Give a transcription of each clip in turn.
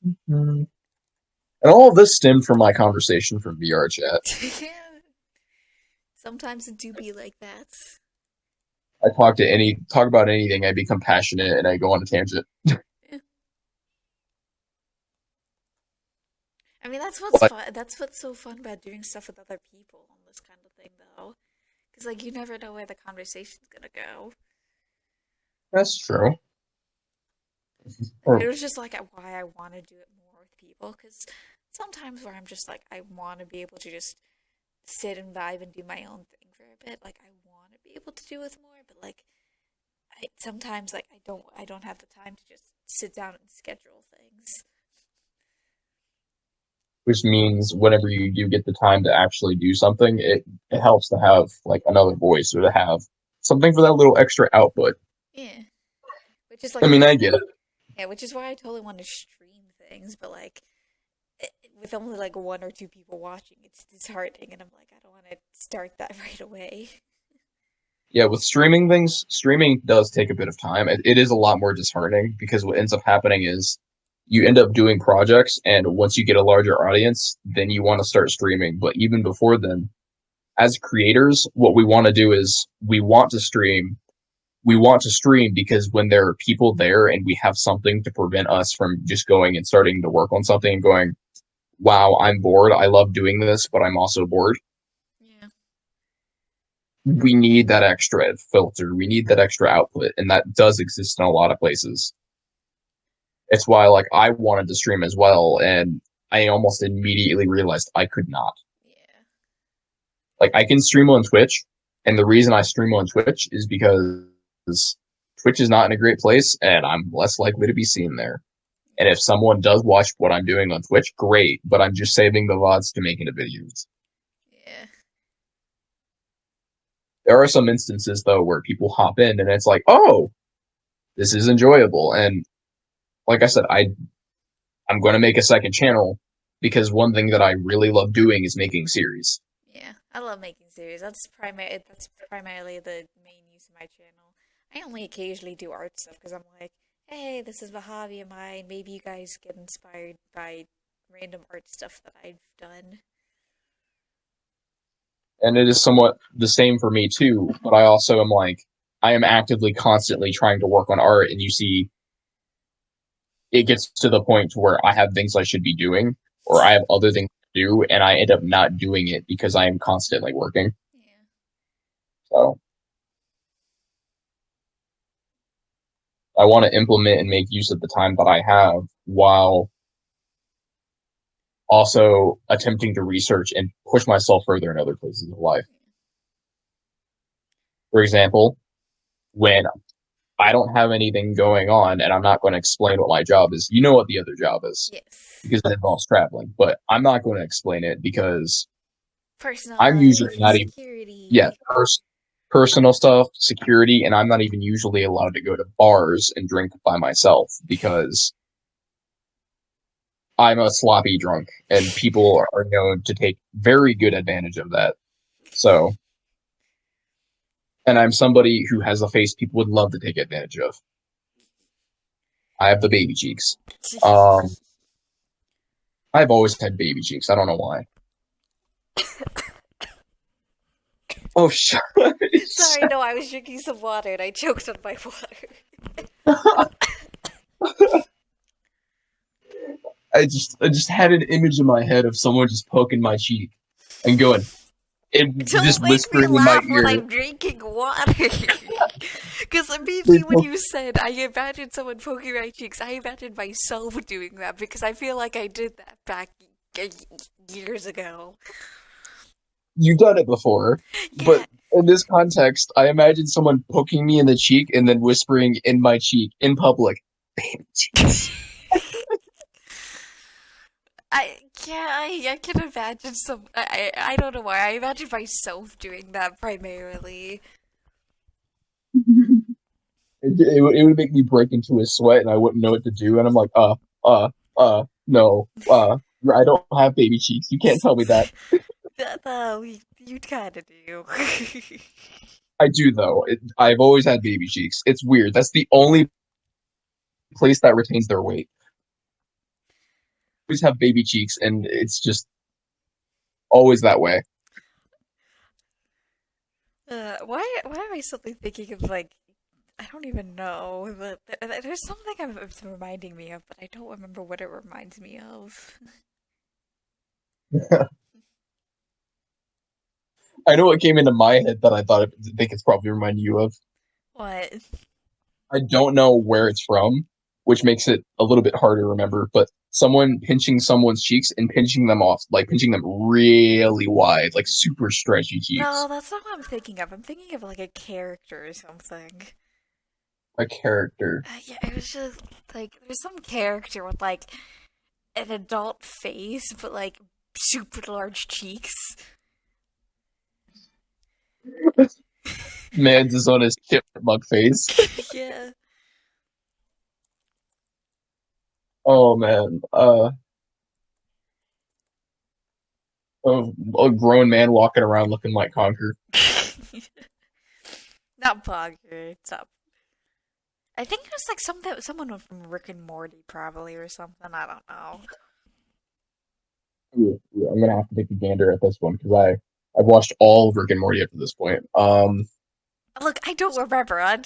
Mm. And all of this stemmed from my conversation from VR chat. Sometimes it do be like that. I talk about anything, I become passionate and I go on a tangent. Yeah. I mean, that's what's But fun. That's what's so fun about doing stuff with other people on this kind of thing, though. Because, like, you never know where the conversation's gonna go. that's true. It Or was just like why I want to do it more with people. Because sometimes where I'm just like, I want to be able to just sit and vibe and do my own thing for a bit. Like, I want to be able to do with more, but like, sometimes like I don't have the time to just sit down and schedule things. which means whenever you do get the time to actually do something, it helps to have like another voice or to have something for that little extra output. Yeah, which is I like mean, I why get it. yeah, which is why I totally want to stream things, but like with only like one or two people watching, it's disheartening, and I'm like, I don't want to start that right away. Yeah, with streaming things, streaming does take a bit of time. It is a lot more disheartening because what ends up happening is you end up doing projects, and once you get a larger audience, then you want to start streaming. But even before then, as creators, what we want to do is we want to stream because when there are people there and we have something to prevent us from just going and starting to work on something and going, wow, I'm bored. I love doing this, but I'm also bored. Yeah. We need that extra filter. We need that extra output. And that does exist in a lot of places. It's why, like, I wanted to stream as well. And I almost immediately realized I could not. Yeah. Like, I can stream on Twitch. And the reason I stream on Twitch is because Twitch is not in a great place and I'm less likely to be seen there. And if someone does watch what I'm doing on Twitch, great, but I'm just saving the VODs to make into videos. Yeah. There are some instances though where people hop in and it's like, oh, this is enjoyable. And like I said, I'm going to make a second channel because one thing that I really love doing is making series. Yeah. I love making series. That's primarily the main use of my channel. I only occasionally do art stuff because I'm like, hey, this is a hobby of mine. Maybe you guys get inspired by random art stuff that I've done. And it is somewhat the same for me too, but I also am like, I am actively constantly trying to work on art and you see it gets to the point to where I have things I should be doing or I have other things to do and I end up not doing it because I am constantly working. Yeah. So I want to implement and make use of the time that I have while also attempting to research and push myself further in other places of life. For example, when I don't have anything going on and I'm not going to explain what my job is, you know what the other job is Yes. because it involves traveling, but I'm not going to explain it because Personal I'm usually life, not even, yeah, security. personal stuff, security, and I'm not even usually allowed to go to bars and drink by myself because I'm a sloppy drunk and people are known to take very good advantage of that. So, and I'm somebody who has a face people would love to take advantage of. I have the baby cheeks. Um, I've always had baby cheeks. I don't know why. Oh, shut. Sorry, no, I was drinking some water and I choked on my water. I just had an image in my head of someone just poking my cheek and going and Don't just make me whispering in my laugh when ear. I'm drinking water. Because They immediately when poke, you said, I imagined someone poking my cheeks, I imagined myself doing that because I feel like I did that back years ago. you've done it before, but Yeah, in this context, I imagine someone poking me in the cheek and then whispering in my cheek in public, "Baby cheeks." I can imagine I don't know why. I imagine myself doing that primarily. It would make me break into a sweat and I wouldn't know what to do. And I'm like, no, I don't have baby cheeks. You can't tell me that. No, you kind of do. I do though. I've always had baby cheeks. It's weird. That's the only place that retains their weight. always have baby cheeks, and it's just always that way. Why am I suddenly thinking of like I don't even know, but there's something it's reminding me of, but I don't remember what it reminds me of. I know what came into my head that think it's probably reminding you of. What? I don't know where it's from, which makes it a little bit harder to remember, but someone pinching someone's cheeks and pinching them off, like pinching them really wide, like super stretchy No, cheeks. that's not what I'm thinking of. I'm thinking of like a character or something. A character. Yeah, it was just like there's some character with like an adult face, but like super large cheeks. Man's is on his chipmunk face. Yeah. Oh man. A grown man walking around looking like Conker. Not Bogger. It's up. I think it was like someone from Rick and Morty, probably, or something. I don't know. Ooh, I'm gonna have to take a gander at this one because I've watched all of Rick and Morty up to this point. Look, I don't remember. I'm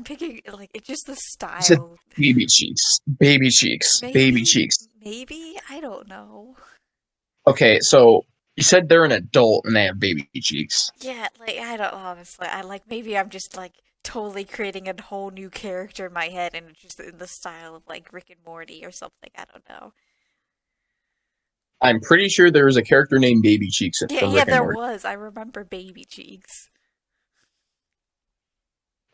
picking like it's just the You said style. baby cheeks, baby cheeks, baby Maybe, cheeks. maybe I don't know. Okay, so you said they're an adult and they have baby cheeks. Yeah, like I don't honestly. I like maybe I'm just like totally creating a whole new character in my head, and it's just in the style of like Rick and Morty or something. I don't know. I'm pretty sure there was a character named Baby Cheeks Yeah, from yeah, Rick and there Morty. was. I remember Baby Cheeks.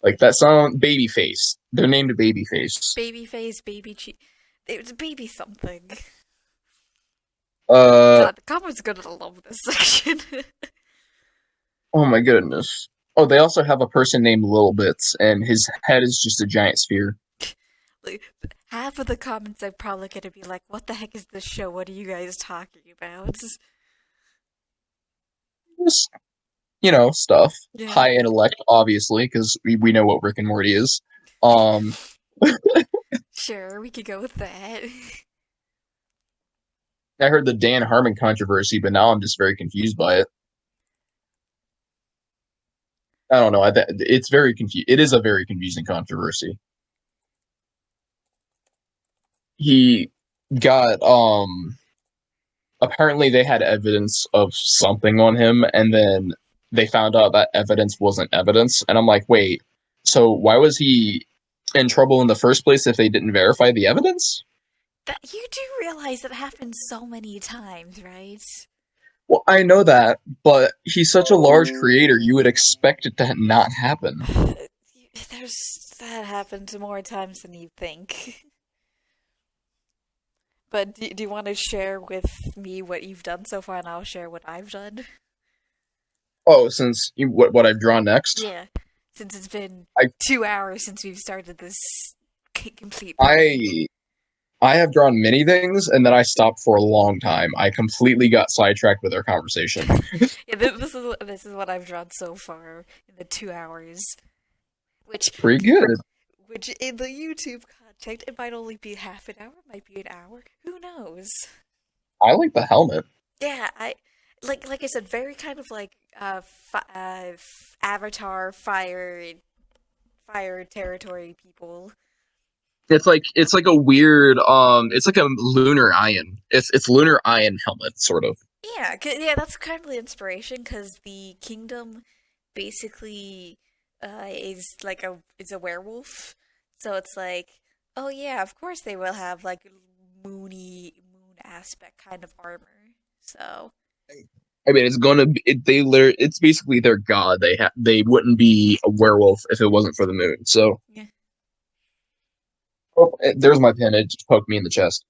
Like that song, Babyface. They're named Babyface. Baby face, baby cheek. It was baby something. Uh, God, the comments are gonna love this section. oh my goodness. Oh, they also have a person named Lil Bits, and his head is just a giant sphere. Like, half of the comments are probably gonna be like, "What the heck is this show? What are you guys talking about?" Just, stuff. Yeah, High intellect, obviously, because we know what Rick and Morty is. Um, sure, we could go with that. I heard the Dan Harmon controversy, but now I'm just very confused by it. I don't know. It's very confused. It is a very confusing controversy. He got apparently they had evidence of something on him, and then they found out that evidence wasn't evidence, and I'm like, wait, so why was he in trouble in the first place if they didn't verify the evidence? That you do realize it happens so many times, right? Well, I know that, but he's such a large creator, you would expect it to not happen. There's that happens more times than you think. But do you want to share with me what you've done so far, and I'll share what I've done? Oh, since what I've drawn next, Yeah, since it's been I 2 hours since we've started this complete party. I I have drawn many things, and then I stopped for a long time. I completely got sidetracked with our conversation. Yeah, this is what I've drawn so far in the 2 hours, which Pretty good. which in the YouTube content it might only be half an hour, it might be an hour. Who knows? I like the helmet. Yeah, I like I said, very kind of like Avatar fire territory people. It's like a weird it's like a lunar ion. It's lunar ion helmet sort of. Yeah, yeah, that's kind of the inspiration because the kingdom basically is a werewolf, so it's like, oh yeah, of course they will have like moon aspect kind of armor. So I mean, it's gonna be it's basically their god. They wouldn't be a werewolf if it wasn't for the moon. So yeah, oh, there's my pen. It just poked me in the chest.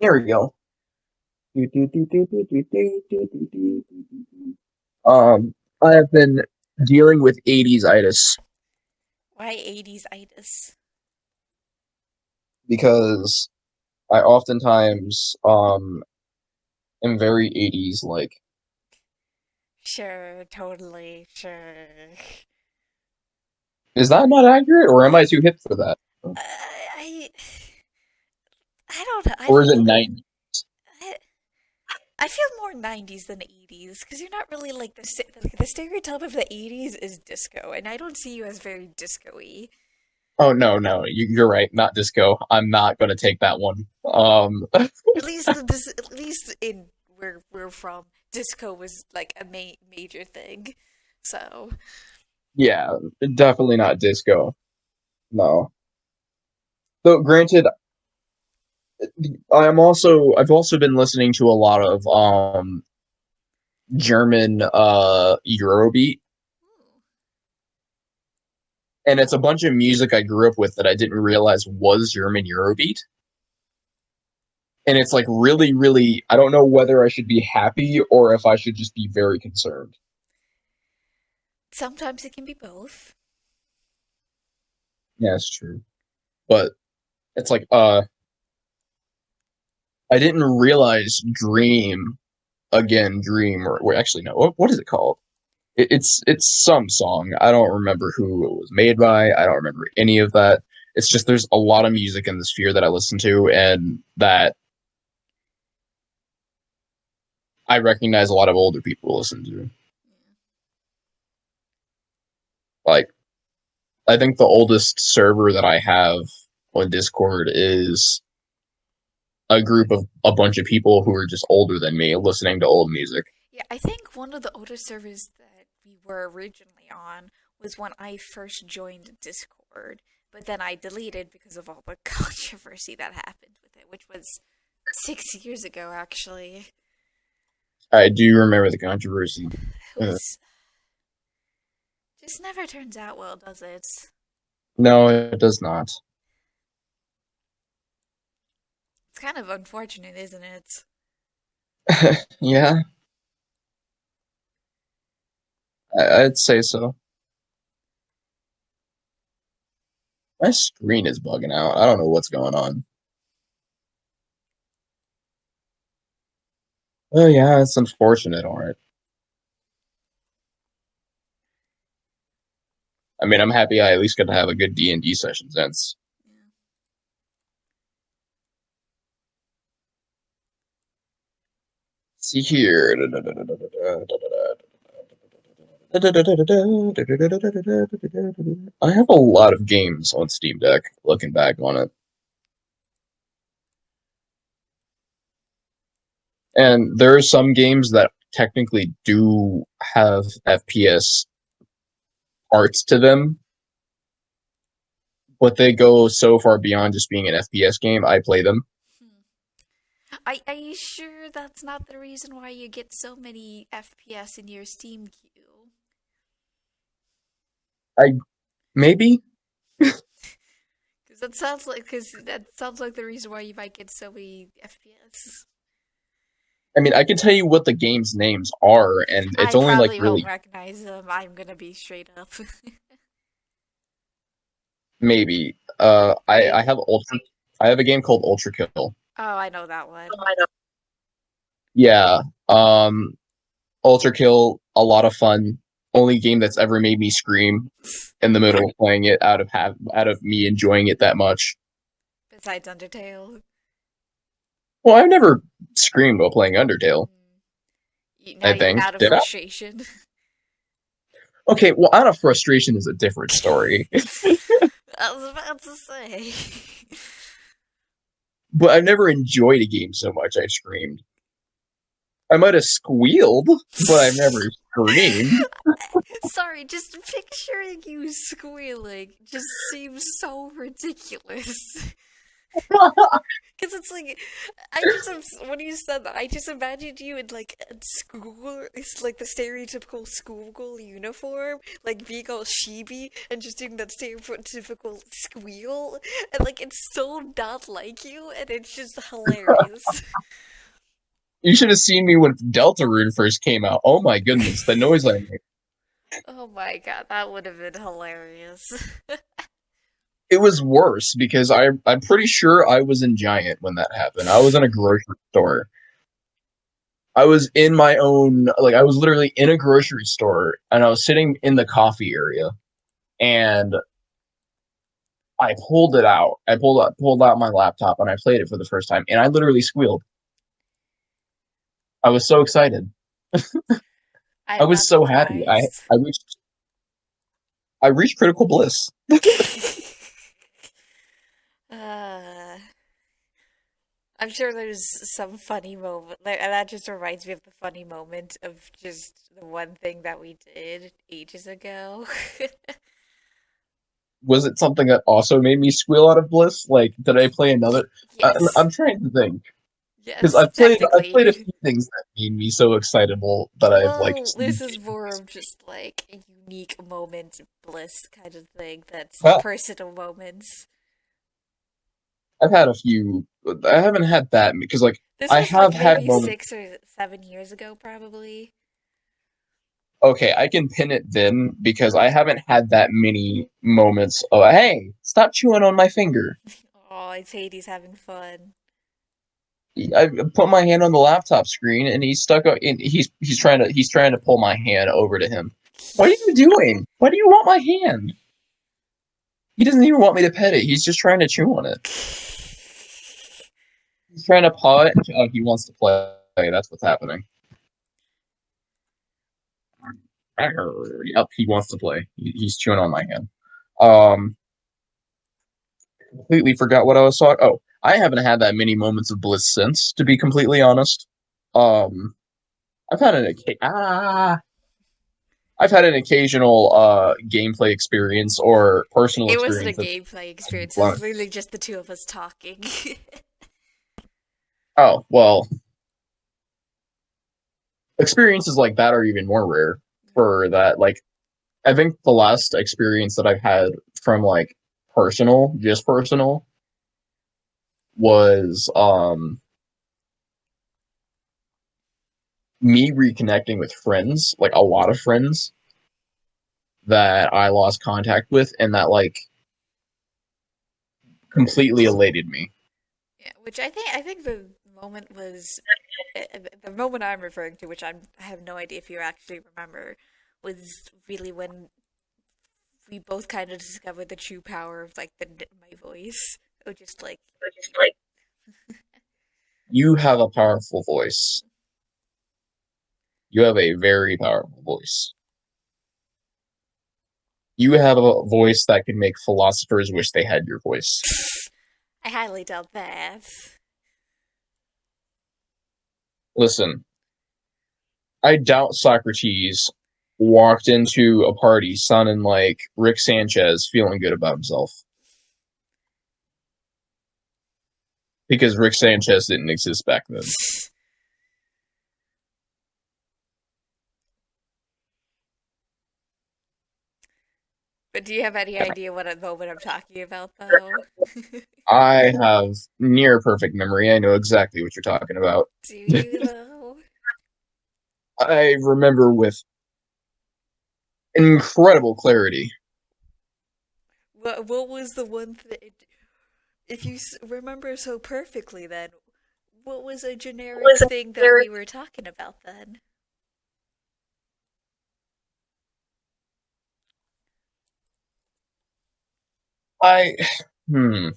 There we go. I have been dealing with 80s itis why 80s itis? because I oftentimes am very 80s like. Sure, totally, sure. Is that not accurate, or am I too hip for that? I I Or is don't it know. 90? I, I feel more 90s than 80s because you're not really like the stereotype of the 80s is disco, and I don't see you as very disco-y. Oh, no, no, you're right, not disco. I'm not going to take that one. At least in where we're from, disco was like a major thing. So Yeah, definitely not disco. No. Though, granted, I've also been listening to a lot of German Eurobeat, ooh, and it's a bunch of music I grew up with that I didn't realize was German Eurobeat. And it's like really, really, I don't know whether I should be happy or if I should just be very concerned. sometimes it can be both. Yeah, it's true. But it's like, I didn't realize Dream, or wait, actually, no, what is it called? It's some song. I don't remember who it was made by. I don't remember any of that. It's just there's a lot of music in the sphere that I listen to, and that I recognize a lot of older people listen to. Like, I think the oldest server that I have on Discord is a group of a bunch of people who are just older than me listening to old music. Yeah, I think one of the older servers that we were originally on was when I first joined Discord, but then I deleted because of all the controversy that happened with it, which was 6 years ago, actually. I do remember the controversy. It was just never turns out well, does it? No, it does not. It's kind of unfortunate, isn't it? Yeah, I'd say so. My screen is bugging out. I don't know what's going on. Oh yeah, it's unfortunate. All right. I mean, I'm happy I at least got to have a good D&D session since. Yeah. See here. I have a lot of games on Steam Deck, looking back on it. And there are some games that technically do have FPS parts to them, but they go so far beyond just being an FPS game. I play them. Hmm. Are you sure that's not the reason why you get so many FPS in your Steam queue? I maybe. Because that sounds like the reason why you might get so many FPS. I mean, I can tell you what the game's names are, and it's I only like probably won't really recognize them. I'm gonna be straight up. maybe. I Maybe. have Ultra. I have a game called Ultra Kill. Oh, I know that one. Yeah. Um, Ultra Kill, a lot of fun. Only game that's ever made me scream in the middle of playing it out of me enjoying it that much. Besides Undertale. Well, I've never screamed while playing Undertale. Mm. I Now think out of did I? frustration. Okay, well, out of frustration is a different story. I was about to say. But I've never enjoyed a game so much I screamed. I might have squealed, but I've never screamed. Sorry, just picturing you squealing just seems so ridiculous. Because it's like, when you said that, I just imagined you in like a school, it's like the stereotypical schoolgirl uniform, like being all sheepy and just doing that stereotypical squeal. And like, it's so not like you, and it's just hilarious. You should have seen me when Deltarune first came out. Oh my goodness, the noise I made. Oh my god, that would have been hilarious. It was worse because I'm pretty sure I was in Giant when that happened. I was in a grocery store. I was in my own like I was literally in a grocery store and I was sitting in the coffee area and I pulled it out. Pulled out my laptop and I played it for the first time, and I literally squealed. I was so excited. I I'm was not so happy. surprised. I reached critical bliss. uh, I'm sure there's some funny moment. And that just reminds me of the funny moment of just the one thing that we did ages ago. Was it something that also made me squeal out of bliss? Like, did I play another? Yes. I'm trying to think because Yes, I've played a technically. few things that made me so excitable that I've like Well, just this used is it. more of just like a unique moment bliss kind of thing that's Well, personal moments. I've had a few. I haven't had that because like This I was have like had maybe moments. 6 or 7 years ago, probably. Okay, I can pin it then because I haven't had that many moments of hey, stop chewing on my finger. Oh, it's Hades having fun. I put my hand on the laptop screen and he's stuck. He's trying to pull my hand over to him. What are you doing? Why do you want my hand? He doesn't even want me to pet it. He's just trying to chew on it. He's trying to paw it. Oh, he wants to play. That's what's happening. Yep, he wants to play. He's chewing on my hand. Um, Completely forgot what I was talking. Oh, I haven't had that many moments of bliss since, to be completely honest. Um, I've had an I've had an occasional gameplay experience or personal It wasn't a experience that's gameplay been experience, it blown. was literally just the two of us talking. Oh well, experiences like that are even more rare. For that, like I think the last experience that I've had from like personal, just personal, was me reconnecting with friends, like a lot of friends that I lost contact with, and that like completely elated me. Yeah, which I think the moment was the moment I'm referring to, which I have no idea if you actually remember, was really when we both kind of discovered the true power of like my voice. It was just like You have a powerful voice. You have a very powerful voice. You have a voice that can make philosophers wish they had your voice. I highly doubt that. Listen, I doubt Socrates walked into a party sounding like Rick Sanchez feeling good about himself. Because Rick Sanchez didn't exist back then. But do you have any idea what moment I'm talking about, though? I have near perfect memory. I know exactly what you're talking about. Do you though? I remember with incredible clarity. What was the one thing? If you remember so perfectly, then what was a generic thing that we were talking about then? I hmm.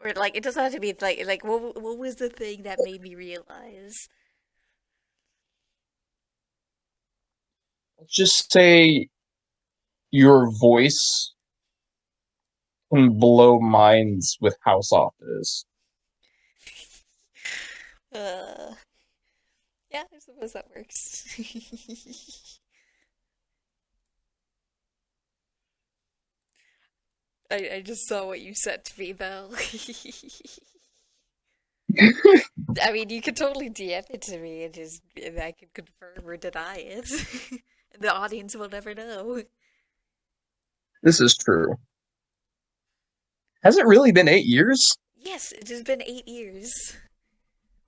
Or like it doesn't have to be like what was the thing that made me realize? Let's just say your voice can blow minds with how soft it is. Uh, yeah, I suppose that works. I just saw what you said to me though. I mean, you could totally DM it to me and I can confirm or deny it. The audience will never know. This is true. Has it really been 8 years? Yes, it has been 8 years.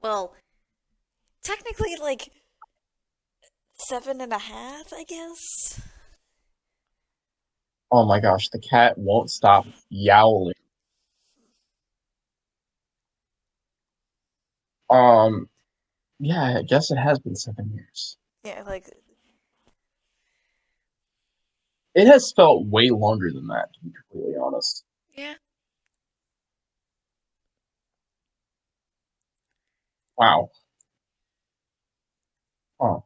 Well, technically, like 7.5, I guess. Oh my gosh, the cat won't stop yowling. Um, yeah, I guess it has been 7 years. Yeah, like It has felt way longer than that, to be completely honest. yeah. Wow. Oh,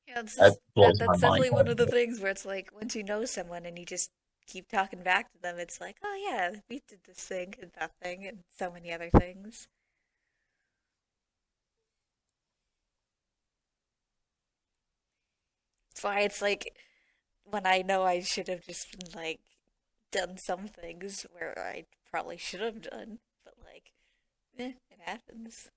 Yeah, that blows my that's mind definitely quite one a of the bit. things where it's like once you know someone and you just keep talking back to them, it's like, oh yeah, we did this thing and that thing and so many other things. That's why it's like when I know I should have just been like done some things where I probably should have done, but like, it happens.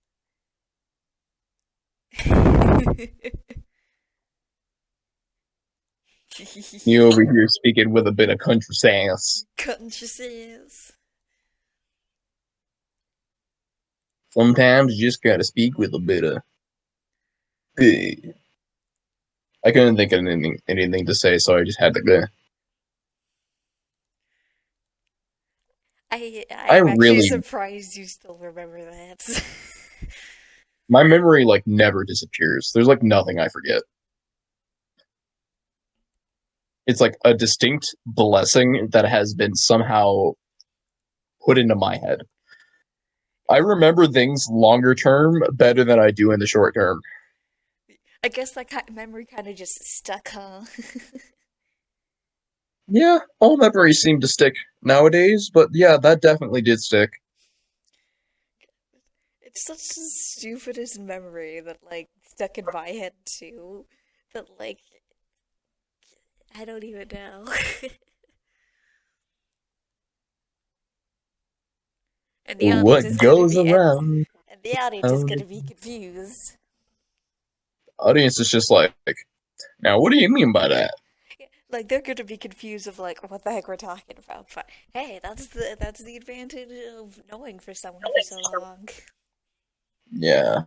You over here speaking with a bit of country sass. Consciousness. Sometimes you just gotta speak with a bit of. "Eh." I couldn't think of anything to say, so I just had to go. I I'm actually really, surprised you still remember that. my memory like never disappears. There's like nothing I forget. It's like a distinct blessing that has been somehow put into my head. I remember things longer term better than I do in the short term. I guess that kind memory kind of just stuck, huh? Yeah, all memories seem to stick nowadays, but yeah, that definitely did stick. It's such the stupidest memory that like stuck in my head too. That like I don't even know. And the audience What is gonna goes be around? and the audience is The gonna be confused. audience is just like, now what do you mean by that? Yeah, like they're gonna be confused of like what the heck we're talking about. But hey, that's the advantage of knowing for someone for so long. Yeah.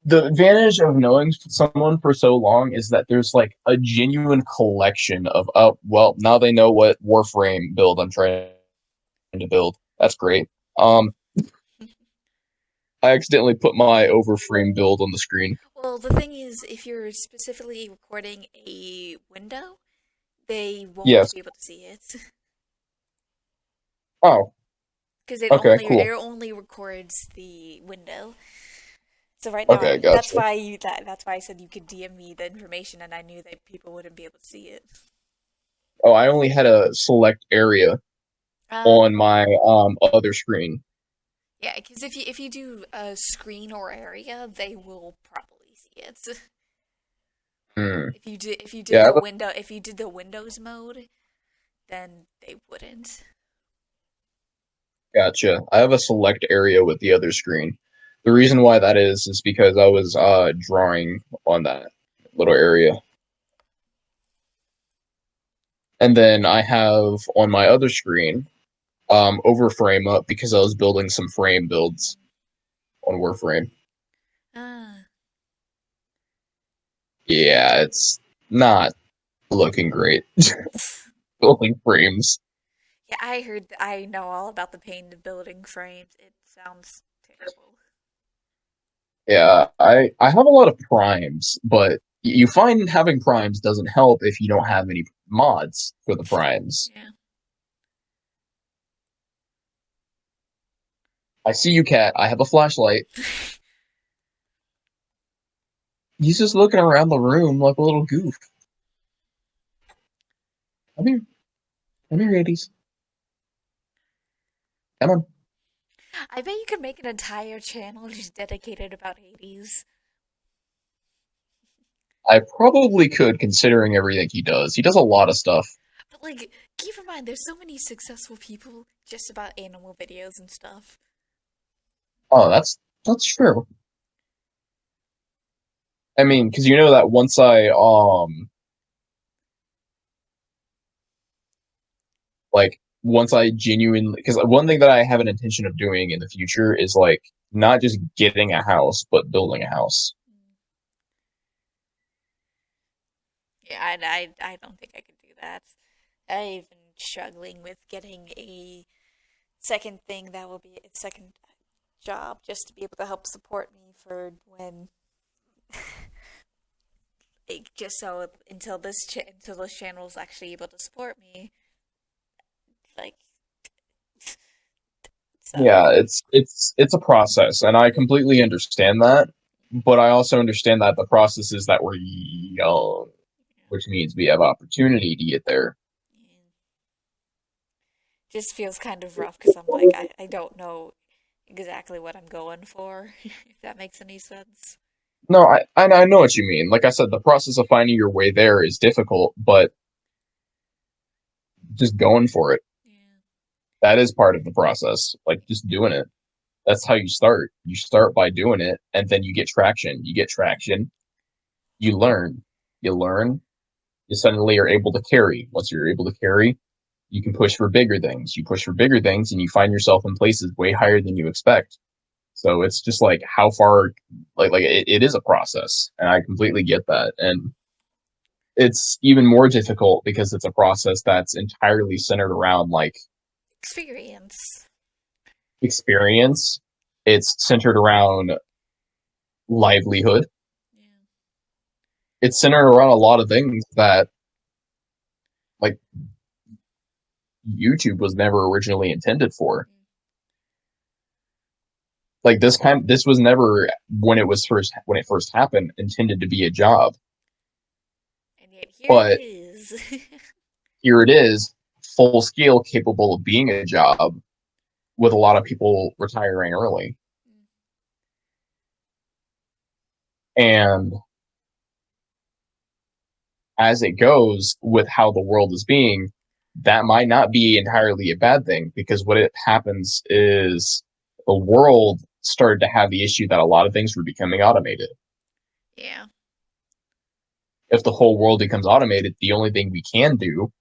The advantage of knowing someone for so long is that there's like a genuine collection of, oh, well, now they know what Warframe build I'm trying to build. That's great. Um, I accidentally put my Overframe build on the screen. Well, the thing is, if you're specifically recording a window, they won't Yes. be able to see it Oh, because okay, cool. it only records the window. So right now, Okay, that's gotcha. why that's why I said you could DM me the information, and I knew that people wouldn't be able to see it. Oh, I only had a select area Uh, on my other screen. yeah, because if you do a screen or area, they will probably see it. Hmm. If you did Yeah, the window if you did the Windows mode, then they wouldn't. gotcha. I have a select area with the other screen. The reason why that is because I was drawing on that little area. And then I have on my other screen overframe up because I was building some frame builds on Warframe. Ah. Yeah, it's not looking great. Building frames. Yeah, I know all about the pain of building frames. It sounds terrible. Yeah, I have a lot of primes, but you find having primes doesn't help if you don't have any mods for the primes. Yeah. I see you, cat. I have a flashlight. He's just looking around the room like a little goof. Come here. Come here, Hades. Come on. I bet you could make an entire channel just dedicated about Hades. I probably could, considering everything he does. He does a lot of stuff. But like, keep in mind, there's so many successful people just about animal videos and stuff. Oh, that's true. I mean, because you know that once I genuinely, because one thing that I have an intention of doing in the future is like not just getting a house, but building a house. Yeah, I don't think I could do that. I've been struggling with getting a second thing that will be a second job just to be able to help support me for when like, just so until this channel is actually able to support me like So, Yeah, it's a process, and I completely understand that. But I also understand that the process is that we're young, which means we have opportunity to get there. yeah. Just feels kind of rough because I'm like, I don't know exactly what I'm going for, if that makes any sense. No, I know what you mean. Like I said, the process of finding your way there is difficult, but just going for it, Yeah. that is part of the process. Like just doing it. That's how you start. You start by doing it, and then you get traction. You get traction, you learn. You learn, you suddenly are able to carry. Once you're able to carry, you can push for bigger things. You push for bigger things, and you find yourself in places way higher than you expect. So it's just like how far, it is a process, and I completely get that. And it's even more difficult because it's a process that's entirely centered around like Experience. experience. It's centered around livelihood. Yeah. It's centered around a lot of things that like YouTube was never originally intended for. Mm. Like this was never when it first happened intended to be a job. And yet here it But is. here it is, full scale capable of being a job with a lot of people retiring early. Mm. And as it goes with how the world is being, that might not be entirely a bad thing because what it happens is the world started to have the issue that a lot of things were becoming automated. Yeah. If the whole world becomes automated, the only thing we can do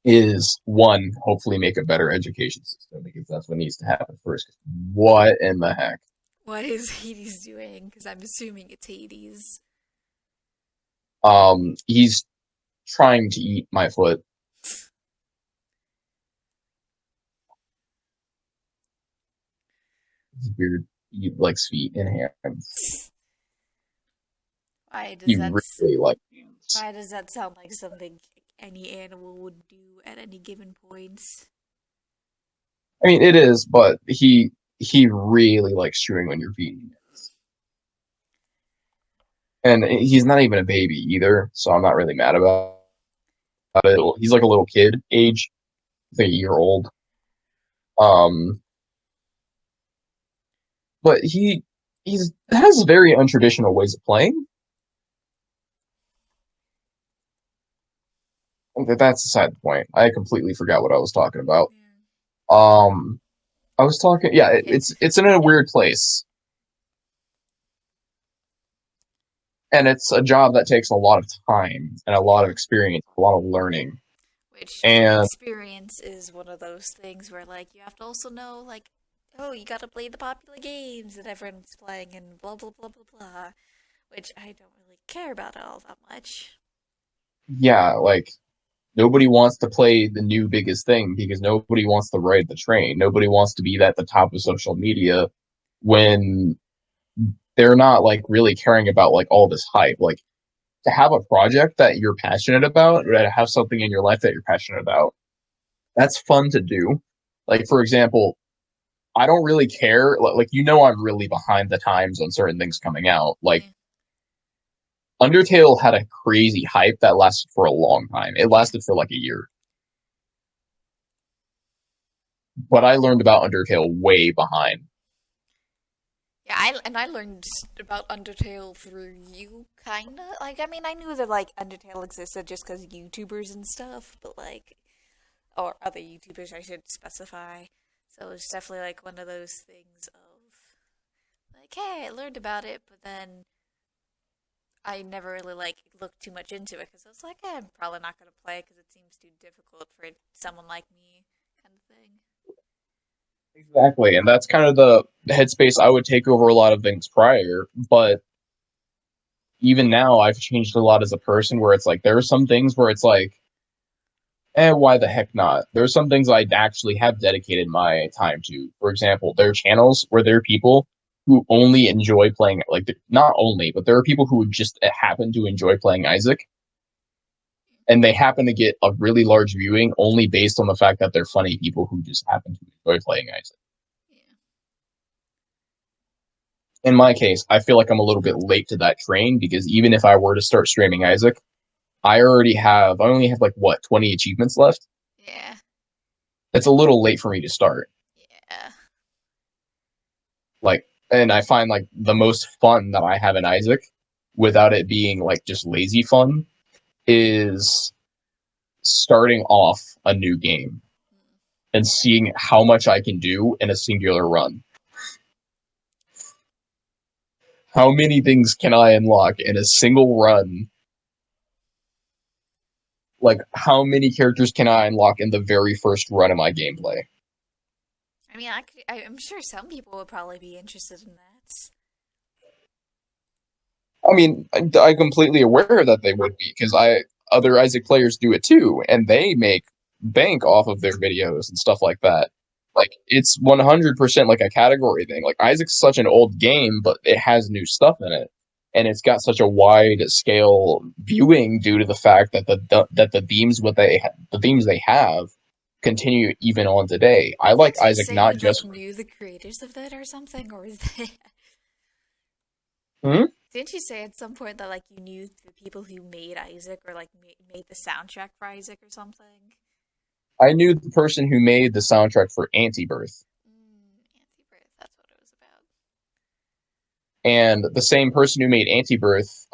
is one, hopefully make a better education system because that's what needs to happen first. What in the heck? What is Hades doing? Because I'm assuming it's Hades. He's trying to eat my foot. It's weird. He likes feet and hands. Why does He that really likes hands. why does that sound like something any animal would do at any given point? I mean, it is, but he really likes chewing on your feet. And he's not even a baby either, so I'm not really mad about it. He's like a little kid age, I think a year old. Um, but he's has very untraditional ways of playing. That's beside the point. I completely forgot what I was talking about. Yeah. Um, I was talking. Yeah, Okay. it's in a weird place, and it's a job that takes a lot of time and a lot of Yeah. experience, a lot of learning. Which And experience is one of those things where like you have to also know like, oh, you gotta play the popular games that everyone's playing and blah blah blah blah blah. Which I don't really care about all that much. yeah, like nobody wants to play the new biggest thing because nobody wants to ride the train. Nobody wants to be at the top of social media when they're not like really caring about like all this hype. Like to have a project that you're passionate about, or to have something in your life that you're passionate about, that's fun to do. Like for example, I don't really care. Like I'm really behind the times on certain things coming out. Like Yeah. Undertale had a crazy hype that lasted for a long time. It Yeah. lasted for like a year. But I learned about Undertale way behind. Yeah, I learned about Undertale through you, kinda. Like, I mean, I knew that like Undertale existed just because YouTubers and stuff, but like, or other YouTubers, I should specify. So it's definitely like one of those things of like, hey, I learned about it, but then I never really like looked too much into it because I was like, I'm probably not gonna play because it seems too difficult for someone like me, kind of thing. Exactly, and that's kind of the headspace I would take over a lot of things prior. But even now, I've changed a lot as a person. Where it's like there are some things where it's like, why the heck not? There are some things I actually have dedicated my time to. For example, there are channels where there are people who only enjoy playing, like not only, but there are people who just happen to enjoy playing Isaac, and they happen to get a really large viewing only based on the fact that they're funny people who just happen to enjoy playing Isaac. Yeah. In my case, I feel like I'm a little bit late to that train because even if I were to start streaming Isaac, I only have like what, 20 achievements left? Yeah. It's a little late for me to start. Yeah. Like, and I find like the most fun that I have in Isaac, without it being like just lazy fun, is starting off a new game and seeing how much I can do in a singular run. How many things can I unlock in a single run? Like, how many characters can I unlock in the very first run of my gameplay? I mean, I'm sure some people would probably be interested in that. I mean, I'm completely aware that they would be because other Isaac players do it too, and they make bank off of their videos and stuff like that. Like it's 100% like a category thing. Like Isaac's such an old game, but it has new stuff in it, and it's got such a wide scale viewing due to the fact that the themes they have continue even on today. I like Didn't you Isaac say not you like just. knew the creators of that or something, or is that? Hmm? Didn't you say at some point that like you knew the people who made Isaac or like made the soundtrack for Isaac or something? I knew the person who made the soundtrack for Anti-Birth. Anti-Birth, that's what it was about. And the same person who made Anti-Birth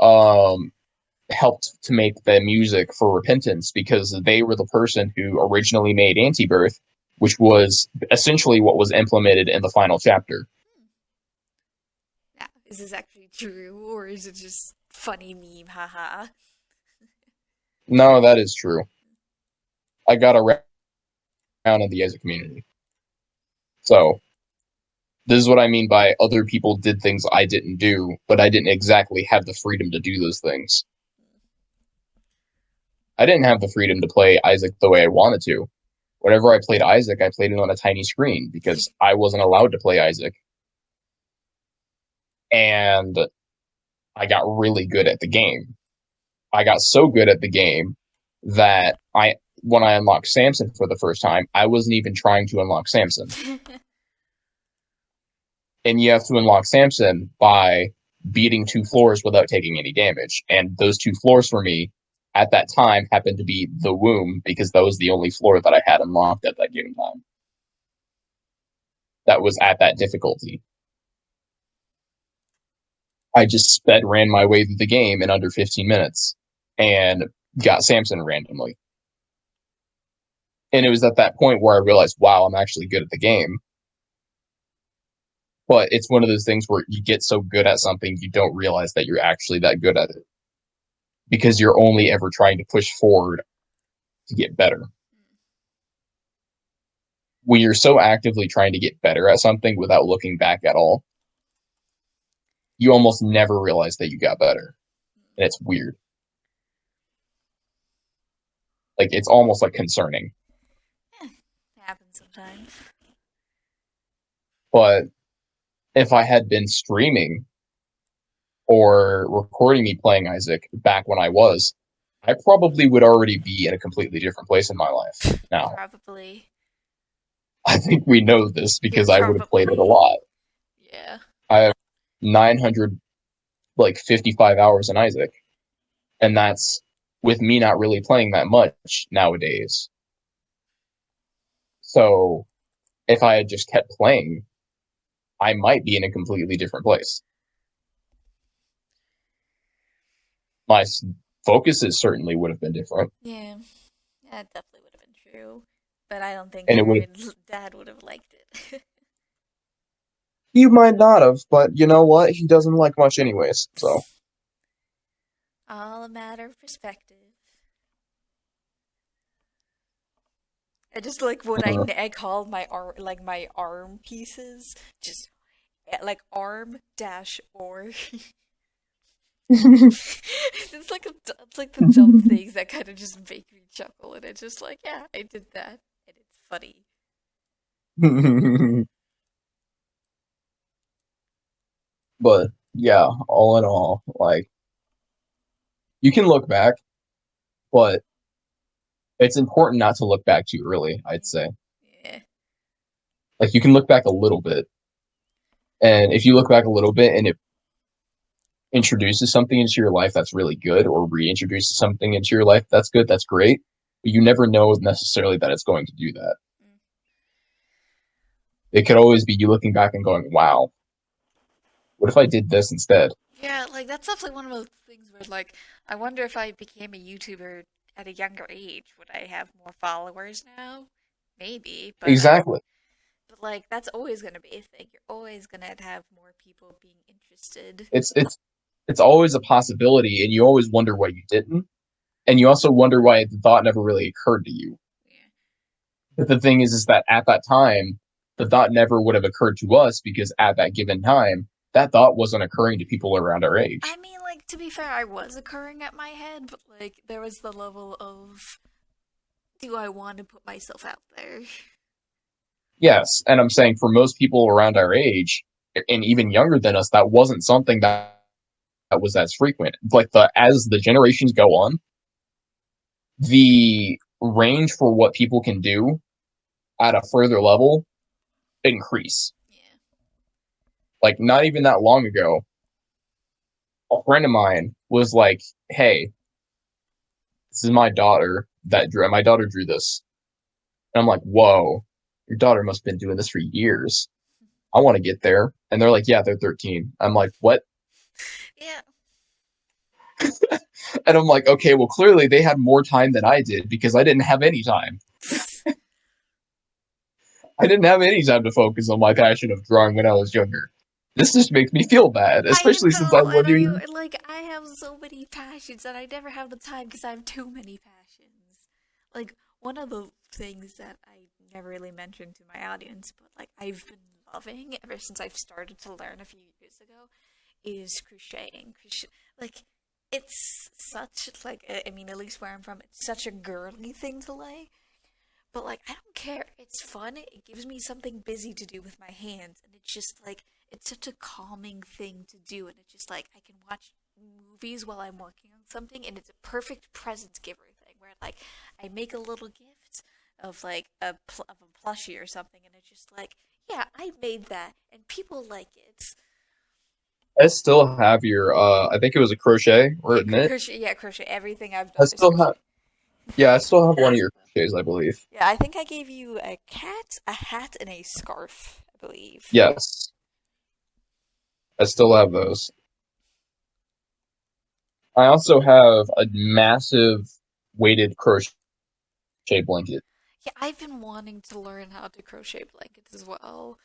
helped to make the music for Repentance because they were the person who originally made Anti-Birth, which was essentially what was implemented in the final chapter. Hmm. Now, is this actually true or is it just funny meme? Haha. No, that is true. I got around in the Isaac community. So this is what I mean by other people did things I didn't do, but I didn't exactly have the freedom to do those things. I didn't have the freedom to play Isaac the way I wanted to. Whenever I played Isaac, I played it on a tiny screen because I wasn't allowed to play Isaac. And I got really good at the game. I got so good at the game that when I unlocked Samson for the first time, I wasn't even trying to unlock Samson. And you have to unlock Samson by beating 2 floors without taking any damage. And those 2 floors for me at that time happened to be the womb because that was the only floor that I had unlocked at that given time. That was at that difficulty. I just sped ran my way through the game in under 15 minutes and got Samson randomly. And it was at that point where I realized, wow, I'm actually good at the game. But it's one of those things where you get so good at something, you don't realize that you're actually that good at it because you're only ever trying to push forward to get better. When you're so actively trying to get better at something without looking back at all, you almost never realize that you got better. And it's weird. Like, it's almost like concerning. Eh, it happens sometimes. But if I had been streaming or recording me playing Isaac back when I probably would already be in a completely different place in my life now. Probably. I think we know this Yeah, because I would have played it a probably. lot. Yeah. I have 900, like 55 hours in Isaac, and that's with me not really playing that much nowadays. So if I had just kept playing, I might be in a completely different place. My focuses certainly would have been different, Yeah. That definitely would have been true. But I don't think and it your would. dad would have liked it. You might not have, but you know what? He doesn't like much anyways. So All a matter of perspective. I just like what I call my arm, like my arm pieces, just like arm dash or. It's like the dumb things that kind of just make me chuckle, and it's just like, yeah, I did that, and it's funny. but yeah, all in all, like you can look back, but it's important not to look back too early, I'd say. Yeah. Like, you can look back a little bit, and if you look back a little bit and it introduces something into your life that's really good, or reintroduces something into your life that's good, that's great. But you never know necessarily that it's going to do that. Mm. It could always be you looking back and going, wow, what if I did this instead? Yeah, like that's definitely one of those things where like I wonder if I became a YouTuber at a younger age, would I have more followers now? Maybe, Exactly. but like that's always gonna be a thing. You're always gonna have more people being interested. It's it's it's always a possibility, and you always wonder why you didn't, and you also wonder why the thought never really occurred to you. Yeah. But the thing is that at that time, the thought never would have occurred to us because at that given time, that thought wasn't occurring to people around our I age. mean, like to be fair, I was occurring at my head, but like there was the level of do I want to put myself out there? Yes, and I'm saying for most people around our age, and even younger than us, that wasn't something that was as frequent. Like the as the generations go on, the range for what people can do at a further level increase. Yeah. Like not even that long ago, a friend of mine was like, "Hey, this is my daughter that drew. My daughter drew this." And I'm like, "Whoa, your daughter must have been doing this for years. I want to get there." And they're like, "Yeah, they're 13." I'm like, "What?" Yeah. And I'm like, "Okay, well, clearly they had more time than I did because I didn't have any time. I didn't have any time to focus on my passion of drawing when I was younger. This just makes me feel bad, I especially since I know, and wasn't I even." like I have so many passions and I never have the time because I have too many passions. Like one of the things that I never really mentioned to my audience, but like I've been loving ever since I've started to learn a few years ago, is crocheting. Like it's such like I mean, at least where I'm from, it's such a girly thing to like. But like I don't care. It's fun. It gives me something busy to do with my hands, and it's just like it's such a calming thing to do, and it's just like I can watch movies while I'm working on something, and it's a perfect present giver thing where like I make a little gift of like of a plushie or something, and it's just like yeah, I made that, and people like it. I still have your, I think it was a crochet or Yeah, a knit. crochet. Yeah, crochet. Everything I've I done is still have, crochet. yeah, I still have one of your crochets, I believe. Yeah, I think I gave you a cat, a hat, and a scarf. I believe. Yes, I still have those. I also have a massive weighted crochet blanket. Yeah, I've been wanting to learn how to crochet blankets as well.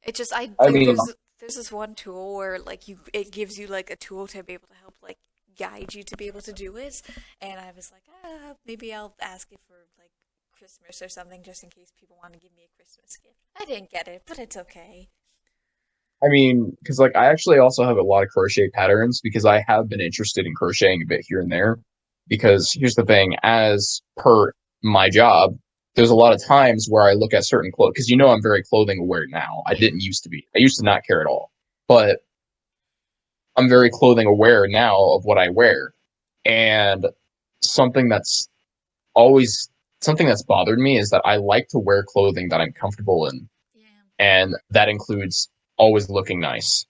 It just I I like mean, there's this one tool where like you it gives you like a tool to be able to help like guide you to be able to do it, and I was like, maybe I'll ask it for like Christmas or something just in case people want to give me a Christmas gift. I didn't get it, but it's okay. because like I actually also have a lot of crochet patterns because I have been interested in crocheting a bit here and there. Because here's the thing, as per my job, there's a lot of times where I look at certain clothes because I'm very clothing aware now. I Yeah, didn't used to be. I used to not care at all, but I'm very clothing aware now of what I wear. And something that's always something that's bothered me is that I like to wear clothing that I'm comfortable in, yeah. and that includes always looking nice.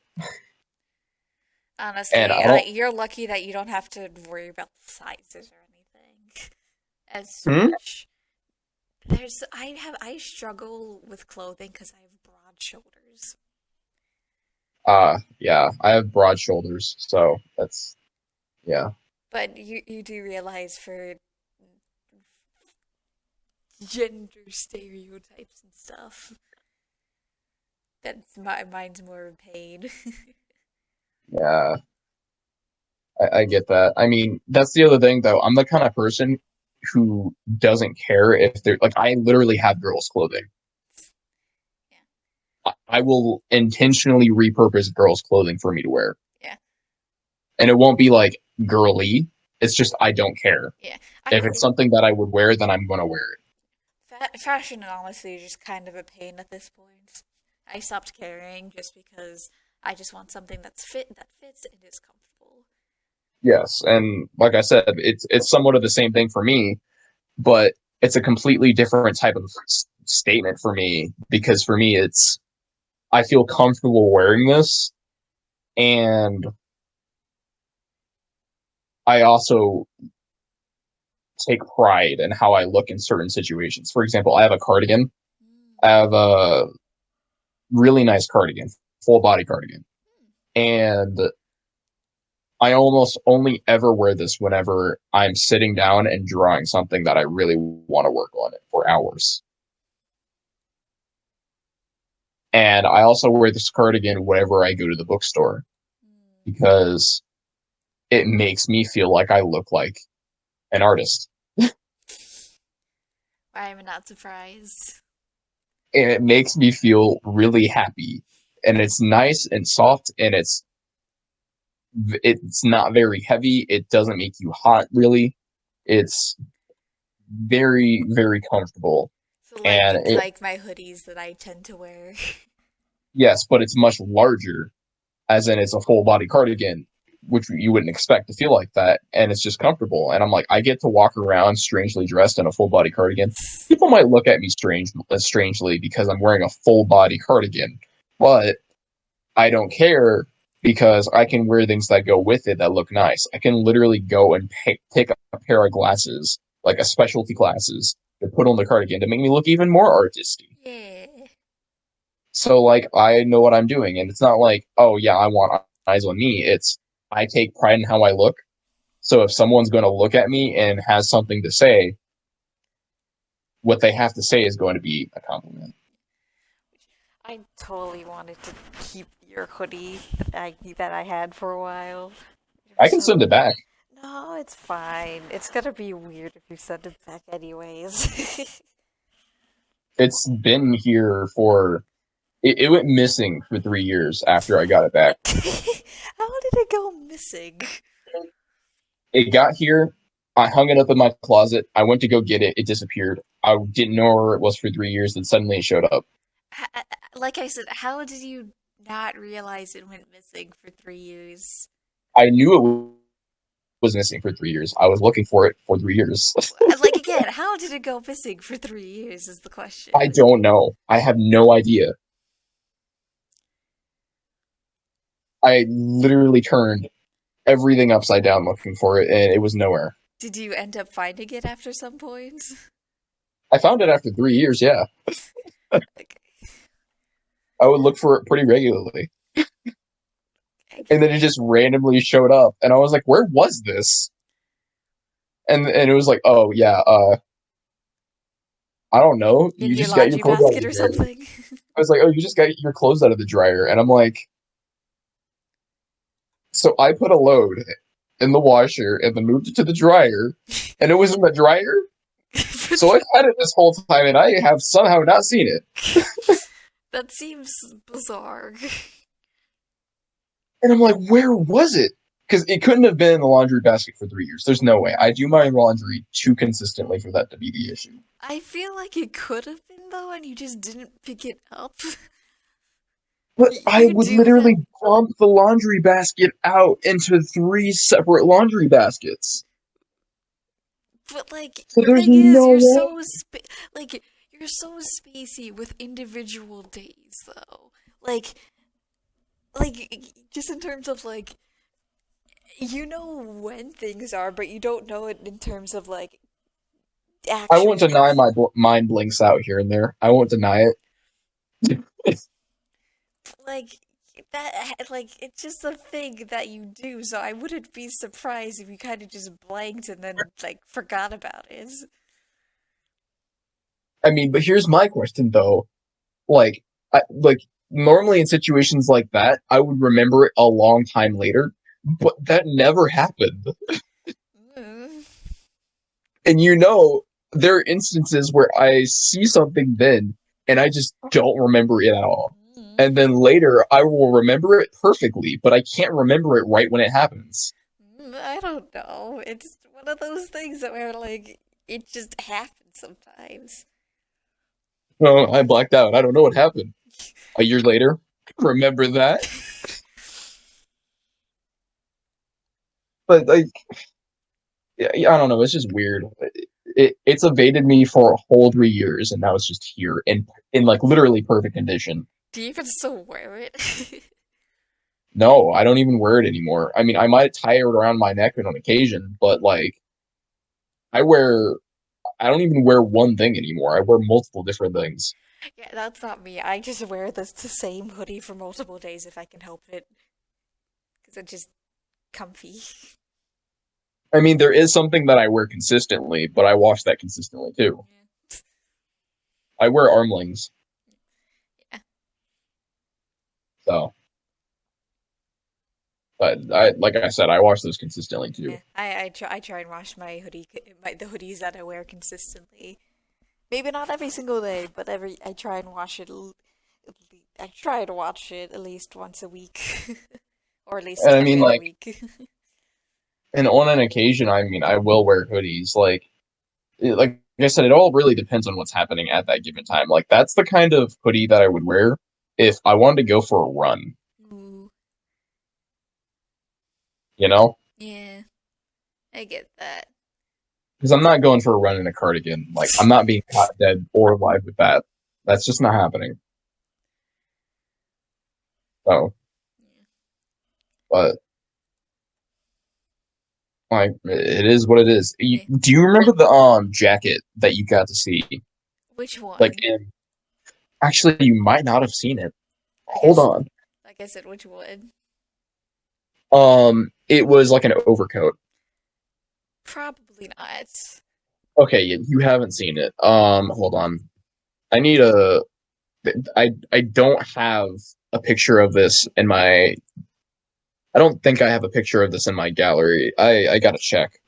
And Honestly, I don't. you're lucky that you don't have to worry about the sizes or anything as Hmm? much. I struggle with clothing because I have broad shoulders. Yeah, I have broad shoulders, so that's yeah. But you do realize for gender stereotypes and stuff, mine's more of a pain. Yeah, I get that. I mean, that's the other thing, though. I'm the kind of person who doesn't care if they're like, I literally have girls' clothing. Yeah, I will intentionally repurpose girls' clothing for me to wear. yeah, And it won't be like girly. It's just, I don't care. yeah. If it's something that I would wear, then I'm going to wear it. Fashion honestly is just kind of a pain at this point. I stopped caring just because I just want something that fits and is comfortable. Yes. And like I said, it's somewhat of the same thing for me, but it's a completely different type of statement for me, because for me it's I feel comfortable wearing this, and I also take pride in how I look in certain situations. For example, I have a cardigan. I have a really nice cardigan, full body cardigan, and I almost only ever wear this whenever I'm sitting down and drawing something that I really want to work on it for hours. And I also wear this cardigan whenever I go to the bookstore, because it makes me feel like I look like an artist. I'm not surprised. And it makes me feel really happy. And it's nice and soft, and it's not very heavy. It doesn't make you hot, really. It's very, very comfortable. So And it, like my hoodies that I tend to wear. yes, but it's much larger, as in it's a full body cardigan, which you wouldn't expect to feel like that. And it's just comfortable. And I'm like, I get to walk around strangely dressed in a full body cardigan. People might look at me strangely because I'm wearing a full body cardigan, but I don't care, because I can wear things that go with it that look nice. I can literally go and pick up a pair of glasses, like a specialty glasses, to put on the cardigan to make me look even more artisty. Yeah. So, like, I know what I'm doing, and it's not like, oh yeah, I want eyes on me. It's I take pride in how I look. So if someone's going to look at me and has something to say, what they have to say is going to be a compliment. I totally wanted to keep your hoodie that I had for a while. It I was can send so it back. no, it's fine. It's gonna be weird if you send it back anyways. It's been here for it went missing for 3 years after I got it back. How did it go missing? It got here. I hung it up in my closet. I went to go get it. It disappeared. I didn't know where it was for 3 years. Then suddenly it showed up. Like I said, how did you not realize it went missing for 3 years? I knew it was missing for 3 years. I was looking for it for 3 years. Like again, how did it go missing for 3 years is the I question. don't know. I have no idea. I literally turned everything upside down looking for it, and it was nowhere. Did you end up finding it after some point? I found it after 3 years, yeah. Like, I would look for it pretty regularly. I And then it just randomly showed up, and I was like, where was this? And it was like, oh, yeah, I don't know. in You your just got your laundry clothes out of basket the or dryer. something? I was like, oh, you just got your clothes out of the dryer. And I'm like, so I put a load in the washer and then moved it to the dryer, and it was in the dryer. So I've had it this whole time, and I have somehow not seen it. That seems bizarre. And I'm like, where was it? Because it couldn't have been in the laundry basket for 3 years. There's no way. I do my laundry too consistently for that to be the issue. I feel like it could have been though, and you just didn't pick it up. But I You would do that, literally dump the laundry basket out into 3 separate laundry baskets. but like So the there's thing is, no way. like you're so spacey with individual days though. Like just in terms of like you know when things are, but you don't know it in terms of like I won't actual deny my mind blinks out here and there. I won't deny it. like that like it's just a thing that you do, so I wouldn't be surprised if you kind of just blanked and then like forgot about it. I mean, but here's my question though. Like normally in situations like that, I would remember it a long time later, but that never happened. Mm. And there are instances where I see something then, and I just don't remember it at all. Mm. And then later, I will remember it perfectly, but I can't remember it right when it happens. I don't know. It's one of those things that where like it just happens sometimes. No, I blacked out. I don't know what happened. A year later, remember that? But like, yeah, I don't know. It's just weird. it's evaded me for a whole 3 years, and now it's just here in like literally perfect condition. Do you even still wear it? No, I don't even wear it anymore. I mean, I might tie it around my neck on occasion, but like I wear I don't even wear one thing anymore. I wear multiple different things. Yeah, that's not me. I just wear the same hoodie for multiple days if I can help it, because it's just comfy. I mean, there is something that I wear consistently, but I wash that consistently too. Yeah. I wear armlings, Yeah. so but I like I said, I wash those consistently too. Yeah. I try and wash the hoodies that I wear consistently. Maybe not every single day, but I try and wash it. I try to wash it at least once a week, or at least And I mean, every other like, week. and on an occasion, I mean, I will wear hoodies. Like I said, it all really depends on what's happening at that given time. Like, that's the kind of hoodie that I would wear if I wanted to go for a run. Ooh, You know, yeah, I get that. because I'm not going for a run in a cardigan. Like, I'm not being caught dead or alive with that. That's just not happening. So, Yeah. but like, it is what it is. Yeah. Do you remember the jacket that you got to see? Which Like, one? actually, you might not have seen it. I Hold guess, on. like I said, which one? It was like an overcoat. Probably not. Okay, you haven't seen it. Hold on. I need a. I don't have a picture of this in my. I don't think I have a picture of this in my gallery. I gotta check.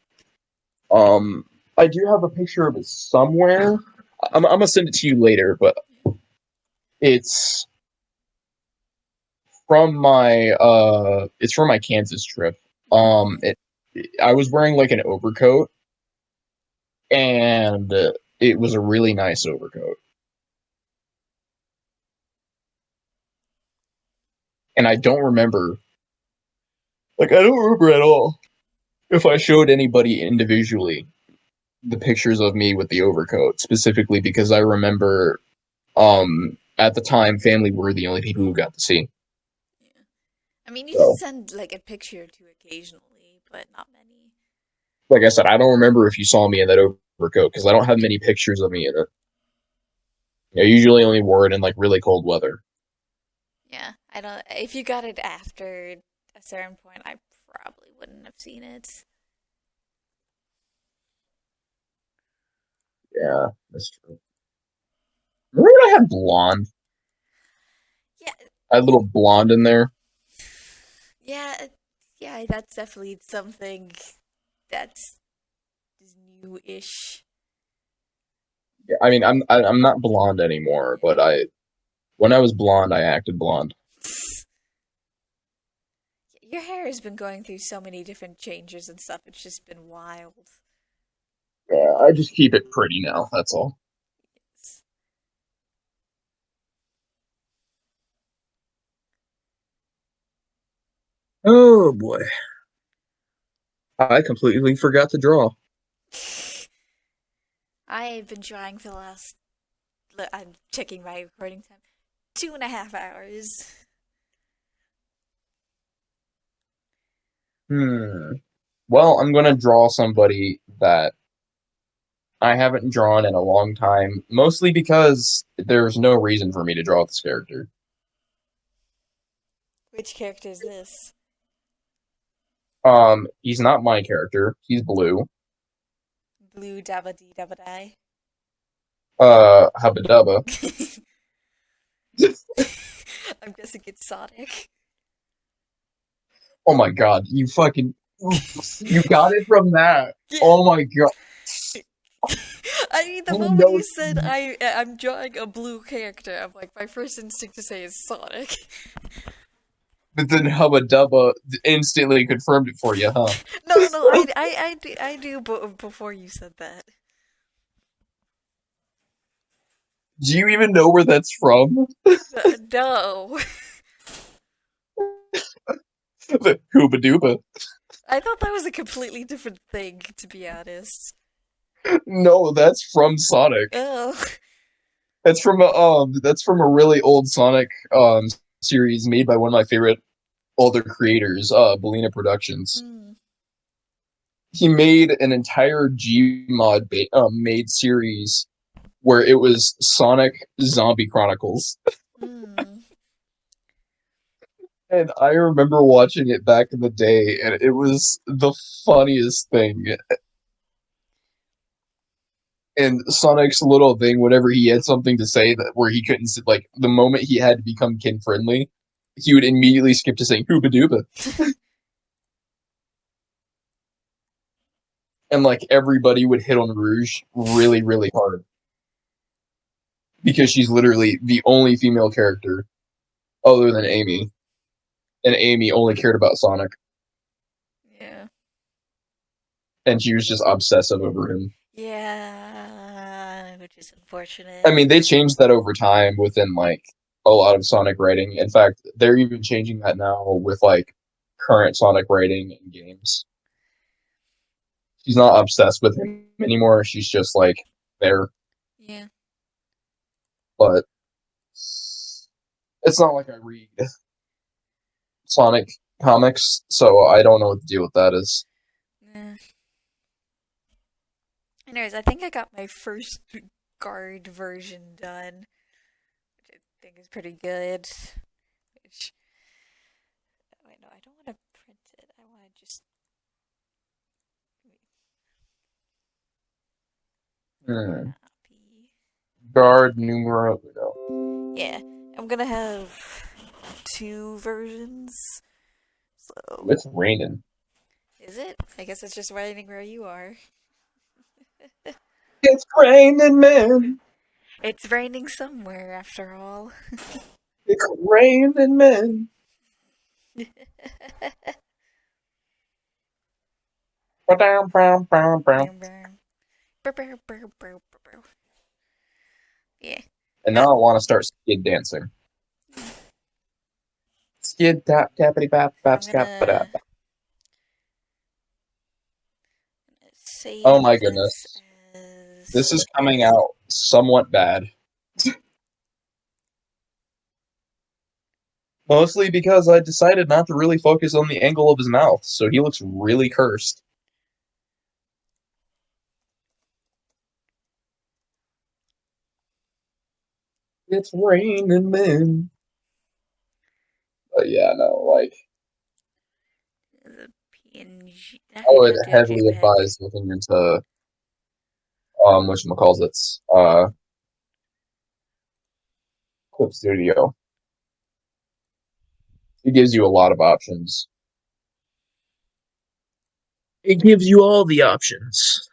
Um, I do have a picture of it somewhere. I'm gonna send it to you later, but it's it's from my Kansas trip. Mm, It I was wearing like an overcoat, and it was a really nice overcoat. And I don't remember, like, I don't remember at all if I showed anybody individually the pictures of me with the overcoat, specifically because I remember, at the time, family were the only people who got to see. yeah. I mean, you can So, send like a picture or two occasionally, but not many. like I said, I don't remember if you saw me in that overcoat because I don't have many pictures of me in it. I usually only wore it in like really cold weather. Yeah, I don't. If you got it after a certain point, I probably wouldn't have seen it. Yeah, that's true. Remember when I had blonde? Yeah, I had a little blonde in there. yeah, yeah. That's definitely something that's is new-ish. Yeah, I mean, I'm not blonde anymore, but I when I was blonde, I acted blonde. Your hair has been going through so many different changes and stuff. It's just been wild. Yeah, I just keep it pretty now. That's all. It's- Oh boy, I completely forgot to draw. I've been trying for the last. I'm checking my recording time. 2.5 hours. Hmm. Well, I'm gonna draw somebody that I haven't drawn in a long time, mostly because there's no reason for me to draw this character. Which character is this? He's not my character. He's blue. Blue Dabba Dee Dabba Die. Hubba Dubba. I'm guessing it's Sonic. Oh my god, you got it from that. Yeah. Oh my god. I mean, the Oh moment no. you said I'm drawing a blue character, I'm like, my first instinct to say is Sonic. But then Hubba Dubba instantly confirmed it for you, huh? No, I do before you said that. Do you even know where that's from? No. The Hooba Dooba. I thought that was a completely different thing, to be honest. No, that's from Sonic. Oh. That's from a really old Sonic series made by one of my favorite older creators, Bellina Productions. Mm. He made an entire Gmod made series where it was Sonic Zombie Chronicles. Mm. And I remember watching it back in the day, and it was the funniest thing. And Sonic's little thing, whenever he had something to say that where he couldn't sit, like the moment he had to become kid friendly, he would immediately skip to saying "Hooba Dooba," and like everybody would hit on Rouge really, really hard because she's literally the only female character other than Amy, and Amy only cared about Sonic, Yeah. and she was just obsessive over him. Yeah, which is I unfortunate. mean, they changed that over time within like a lot of Sonic writing. In fact, they're even changing that now with like current Sonic writing in games. She's not obsessed with him anymore. She's just like there, Yeah. but it's not like I read Sonic comics, so I don't know what the deal with that is. Yeah. Anyways, I think I got my first guard version done, which I think is pretty good. Which, wait, no, I don't want to print it. I want to just Hmm. copy. Guard numero uno. Yeah, I'm gonna have two versions. So, It's raining. is it? I guess it's just raining where you are. It's raining, man. It's raining somewhere, after all. It's raining, man. Ba-dam, bam, bam, bam. Yeah. And Uh, now I want to start skid dancing. Skid tap tappity bap bap I'm scap ba. gonna Oh save my this goodness. This as. is coming out somewhat bad. Mostly because I decided not to really focus on the angle of his mouth, so he looks really cursed. It's raining men. But yeah, no, like The PNG. I Maybe would I'll do a heavily JPEG. advise looking into whatchamacallits, Clip Studio. It gives you a lot of options. It gives you all the options.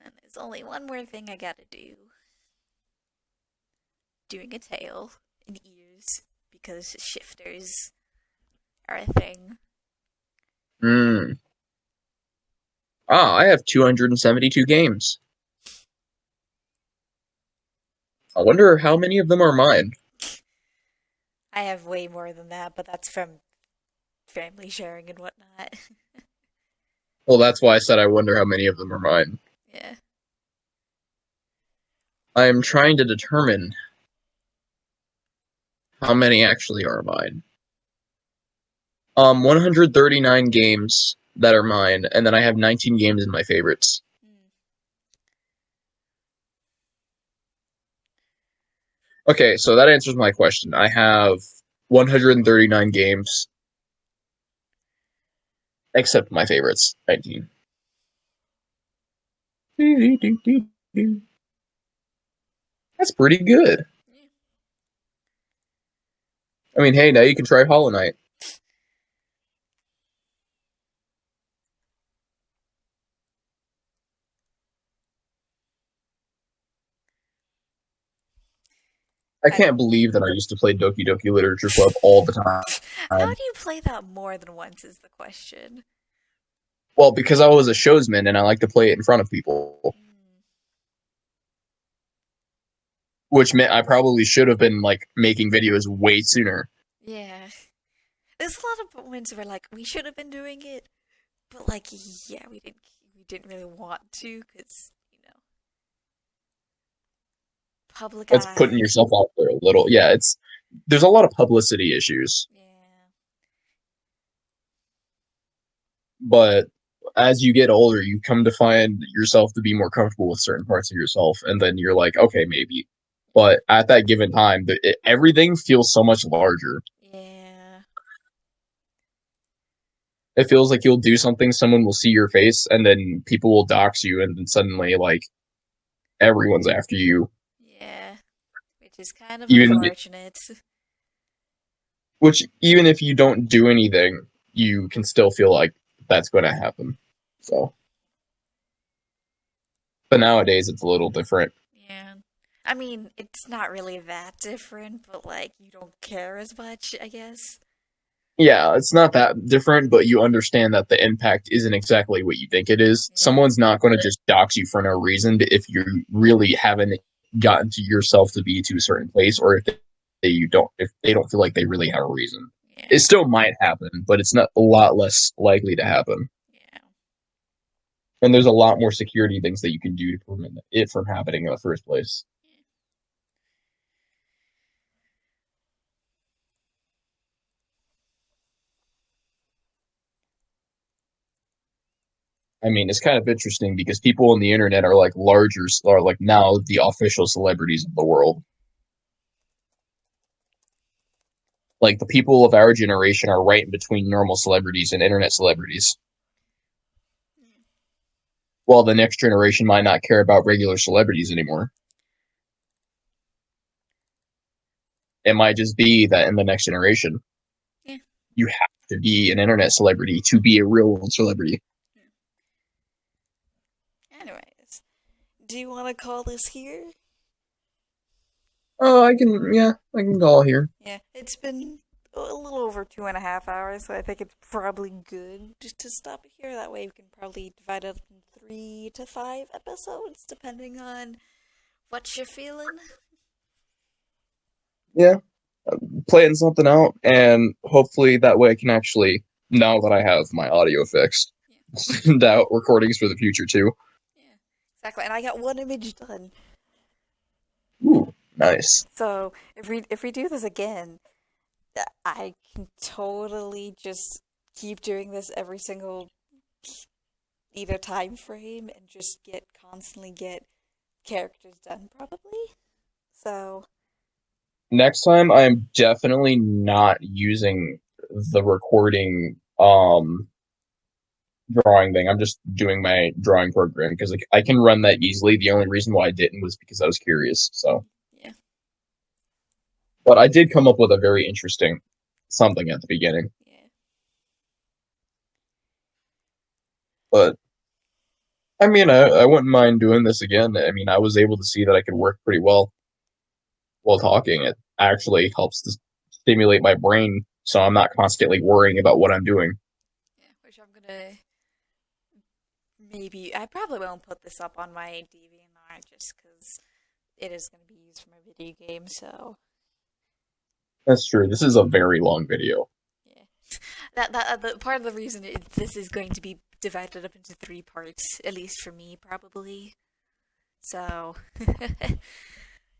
And there's only one more thing I gotta do. Doing a tail and ears because shifters are a thing. Hmm. Ah, I have 272 games. I wonder how many of them are mine. I have way more than that, but that's from family sharing and whatnot. Well, that's why I said I wonder how many of them are mine. Yeah. I am trying to determine how many actually are mine. 139 games that are mine, and then I have 19 games in my favorites. Mm. Okay, so that answers my question. I have 139 games, except my favorites, 19. That's pretty good. Yeah. I mean, hey, now you can try Hollow Knight. I I, can't believe that I used to play Doki Doki Literature Club all the how time. do you play that more than once is the question. Well, because I was a showsman and I like to play it in front of people, Mm. which meant I probably should have been like making videos way sooner. Yeah. There's a lot of moments where like we should have been doing it, but like, yeah, we didn't really want to, because public It's putting eye. yourself out there a little. Yeah, it's there's a lot of publicity issues, Yeah, but as you get older, you come to find yourself to be more comfortable with certain parts of yourself, and then you're like, okay, maybe. But at that given time, everything feels so much larger. yeah, It feels like you'll do something, someone will see your face, and then people will dox you, and then suddenly, like, everyone's after you. yeah, which is kind of Even unfortunate. which even if you don't do anything, you can still feel like that's going to happen. So, but nowadays it's a little different. Yeah. I mean, it's not really that different, but like you don't care as much, I guess. Yeah, it's not that different, but you understand that the impact isn't exactly what you think it is. Yeah. Someone's not going to just dox you for no reason if you really haven't gotten to yourself to be to a certain place, or if they don't feel like they really have a reason. Yeah. It still might happen, but it's not a lot less likely to happen. Yeah. And there's a lot more security things that you can do to prevent it from happening in the first place. I mean, it's kind of interesting because people on the internet are like are like now the official celebrities of the world. Like the people of our generation are right in between normal celebrities and internet celebrities. While the next generation might not care about regular celebrities anymore. It might just be that in the next generation, Yeah. you have to be an internet celebrity to be a real world celebrity. Anyways, do you want to call this here? Oh, I can call here. Yeah, it's been a little over 2.5 hours, so I think it's probably good just to stop it here. That way we can probably divide it up in 3 to 5 episodes, depending on what you're feeling. Yeah, playing something out, and hopefully that way I can actually, now that I have my audio fixed, Yeah. send out recordings for the future too. Yeah, exactly. And I got one image done. Ooh, nice. So if we do this again, I can totally just keep doing this every single either time frame and just constantly get characters done probably. So Next time, I'm definitely not using the recording drawing thing. I'm just doing my drawing program because like, I can run that easily. The only reason why I didn't was because I was curious. So, yeah. but I did come up with a very interesting something at the beginning. Yeah. But I mean, I wouldn't mind doing this again. I mean, I was able to see that I could work pretty well while talking. It actually helps to stimulate my brain, so I'm not constantly worrying about what I'm doing. Yeah, which I'm gonna maybe I probably won't put this up on my DeviantArt just because it is gonna be used for my video game. So That's true. This is a very long video. yeah, that part of the reason this is going to be divided up into 3 parts, at least for me, probably. So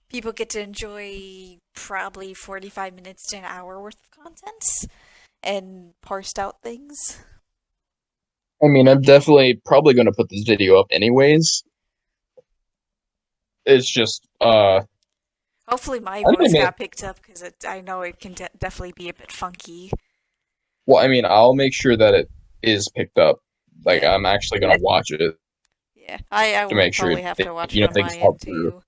people get to enjoy probably 45 minutes to an hour worth of content and parsed out things. I mean, I'm definitely probably going to put this video up anyways. It's just, Hopefully, my I voice mean, got picked up because I know it can definitely be a bit funky. well, I mean, I'll make sure that it is picked up. Like, Yeah, I'm actually going to watch it yeah. I to will make sure probably have to watch it on things my fall end through. too.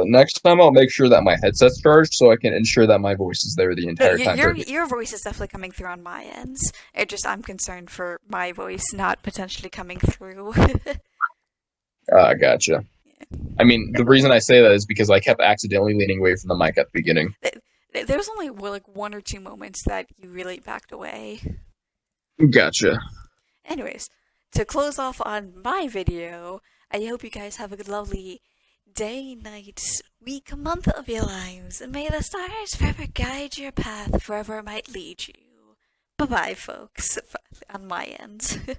Next time, I'll make sure that my headset's charged so I can ensure that my voice is there the No, entire time for me. your voice is definitely coming through on my ends. It just I'm concerned for my voice not potentially coming through. Gotcha. Yeah. I mean, the reason I say that is because I kept accidentally leaning away from the mic at the beginning. There was only like 1 or 2 moments that you really backed away. Gotcha. Anyways, to close off on my video, I hope you guys have a lovely day, night, week, month of your lives, and may the stars forever guide your path wherever it might lead you. Bye bye, folks, on my end.